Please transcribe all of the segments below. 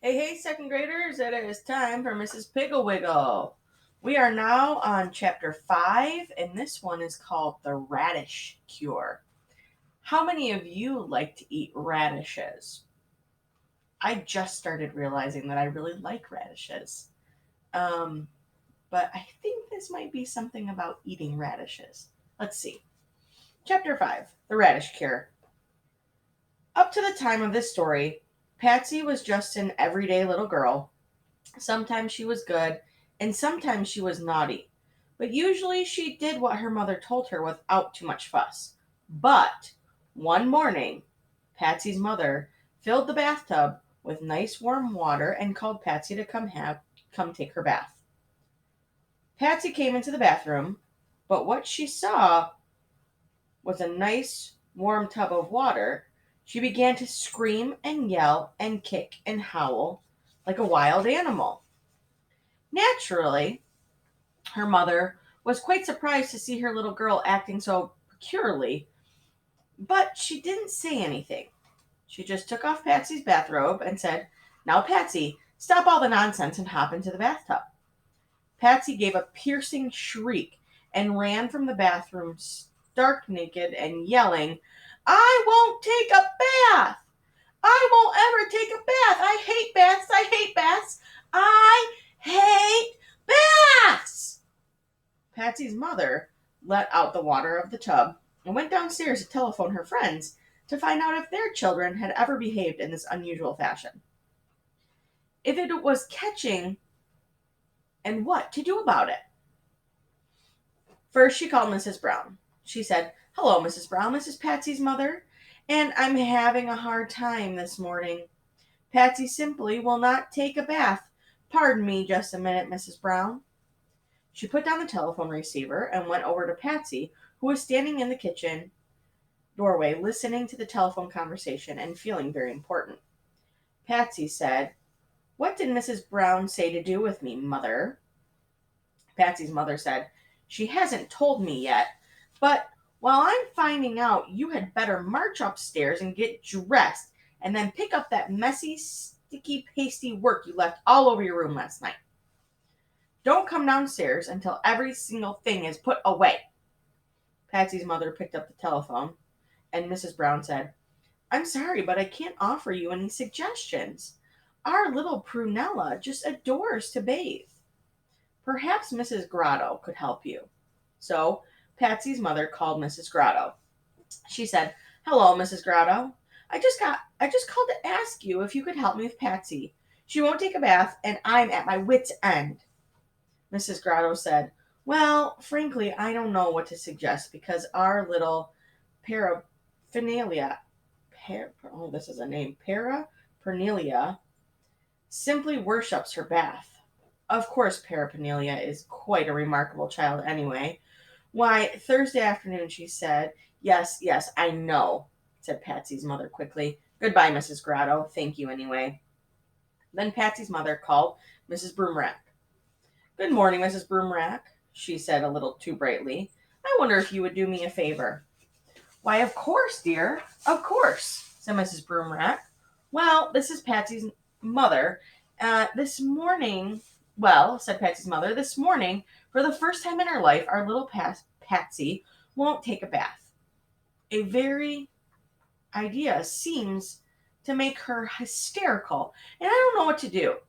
Hey, second graders, it is time for Mrs. Piggle-Wiggle. We are now on chapter 5, and this one is called the Radish Cure. How many of you like to eat radishes? I just started realizing that I really like radishes. Um, but I think this might be something about eating radishes. Let's see. Chapter 5, the Radish Cure. Up to the time of this story, Patsy was just an everyday little girl. Sometimes she was good, and sometimes she was naughty. But usually she did what her mother told her without too much fuss. But one morning, Patsy's mother filled the bathtub with nice warm water and called Patsy to come take her bath. Patsy came into the bathroom, but what she saw was a nice warm tub of water. She began to scream and yell and kick and howl like a wild animal. Naturally, her mother was quite surprised to see her little girl acting so peculiarly, but she didn't say anything. She just took off Patsy's bathrobe and said, "Now, Patsy, stop all the nonsense and hop into the bathtub." Patsy gave a piercing shriek and ran from the bathroom stark naked and yelling, "I won't take a bath! I won't ever take a bath! I hate baths! I hate baths! I hate baths!" Patsy's mother let out the water of the tub and went downstairs to telephone her friends to find out if their children had ever behaved in this unusual fashion. If it was catching, and what to do about it. First, she called Mrs. Brown. She said, "Hello, Mrs. Brown. This is Patsy's mother, and I'm having a hard time this morning. Patsy simply will not take a bath. Pardon me just a minute, Mrs. Brown." She put down the telephone receiver and went over to Patsy, who was standing in the kitchen doorway listening to the telephone conversation and feeling very important. Patsy said, "What did Mrs. Brown say to do with me, Mother?" Patsy's mother said, "She hasn't told me yet, but while I'm finding out, you had better march upstairs and get dressed and then pick up that messy, sticky, pasty work you left all over your room last night. Don't come downstairs until every single thing is put away." Patsy's mother picked up the telephone, and Mrs. Brown said, "I'm sorry, but I can't offer you any suggestions. Our little Prunella just adores to bathe. Perhaps Mrs. Grotto could help you." So Patsy's mother called Mrs. Grotto. She said, "Hello, Mrs. Grotto. I just called to ask you if you could help me with Patsy. She won't take a bath, and I'm at my wits' end." Mrs. Grotto said, "Well, frankly, I don't know what to suggest because our little paraphernalia, this is a name, paraphernalia, simply worships her bath. Of course, paraphernalia is quite a remarkable child anyway. Why, Thursday afternoon she said, 'Yes, yes, I know,'" said Patsy's mother quickly. "Goodbye, Mrs. Grotto. Thank you anyway." Then Patsy's mother called Mrs. Broomrack. "Good morning, Mrs. Broomrack," she said a little too brightly. "I wonder if you would do me a favor." "Why, of course, dear, of course," said Mrs. Broomrack. "Well, this is Patsy's mother. This morning, well, said Patsy's mother, this morning, for the first time in her life, our little Patsy won't take a bath. A very idea seems to make her hysterical, and I don't know what to do,"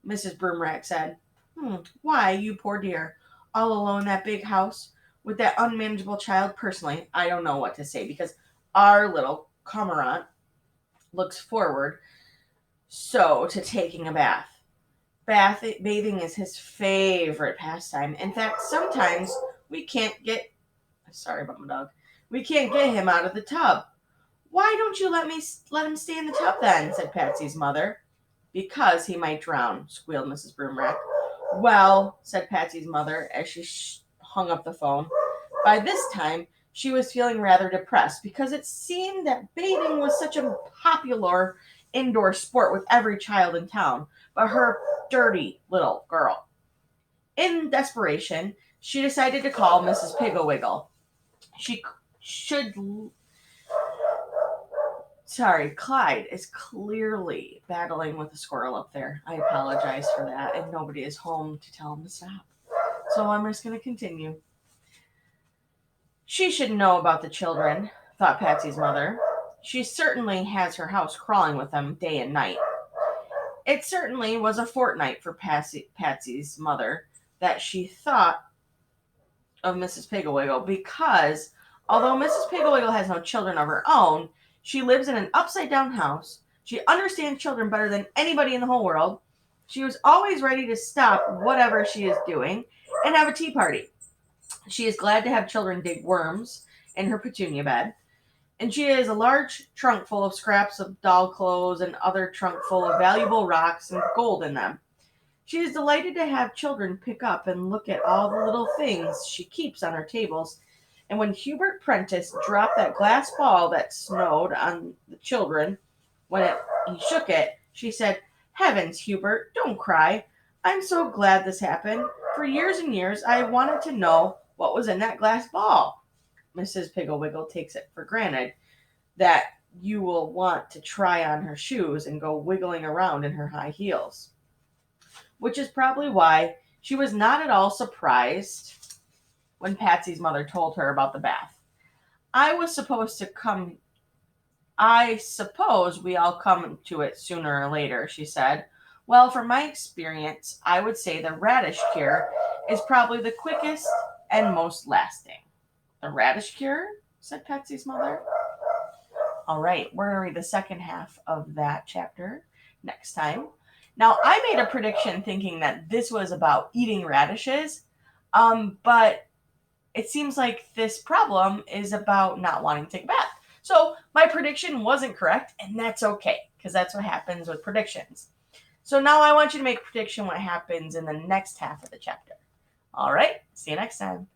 Mrs. Broomrack said. Why, you poor dear, all alone in that big house with that unmanageable child. Personally, I don't know what to say because our little cormorant looks forward so to taking a bath. Bathing is his favorite pastime. In fact, sometimes we can't get sorry about my dog. We can't get him out of the tub. "Why don't you let him stay in the tub then?" said Patsy's mother. "Because he might drown," squealed Mrs. Broomrack. "Well," said Patsy's mother as she hung up the phone. By this time, she was feeling rather depressed because it seemed that bathing was such a popular indoor sport with every child in town, but her dirty little girl. In desperation, she decided to call Mrs. Piggle-Wiggle. She should Sorry, Clyde is clearly battling with a squirrel up there. I apologize for that, and nobody is home to tell him to stop. So I'm just going to continue. She should know about the children, thought Patsy's mother. She certainly has her house crawling with them day and night. It certainly was a fortnight for Patsy's mother that she thought of Mrs. Piggle-Wiggle because, although Mrs. Piggle-Wiggle has no children of her own, she lives in an upside-down house. She understands children better than anybody in the whole world. She was always ready to stop whatever she is doing and have a tea party. She is glad to have children dig worms in her petunia bed. And she has a large trunk full of scraps of doll clothes and other trunk full of valuable rocks and gold in them. She is delighted to have children pick up and look at all the little things she keeps on her tables. And when Hubert Prentice dropped that glass ball that snowed on the children, he shook it, she said, "Heavens, Hubert, don't cry. I'm so glad this happened. For years and years I have wanted to know what was in that glass ball." Mrs. Piggle-Wiggle takes it for granted that you will want to try on her shoes and go wiggling around in her high heels, which is probably why she was not at all surprised when Patsy's mother told her about the bath. I suppose we all come to it sooner or later, she said. Well, from my experience, I would say the Radish Cure is probably the quickest and most lasting. The Radish Cure? Said Patsy's mother. All right, we're going to read the second half of that chapter next time. Now, I made a prediction thinking that this was about eating radishes, but it seems like this problem is about not wanting to take a bath. So my prediction wasn't correct, and that's okay, because that's what happens with predictions. So now I want you to make a prediction what happens in the next half of the chapter. All right, see you next time.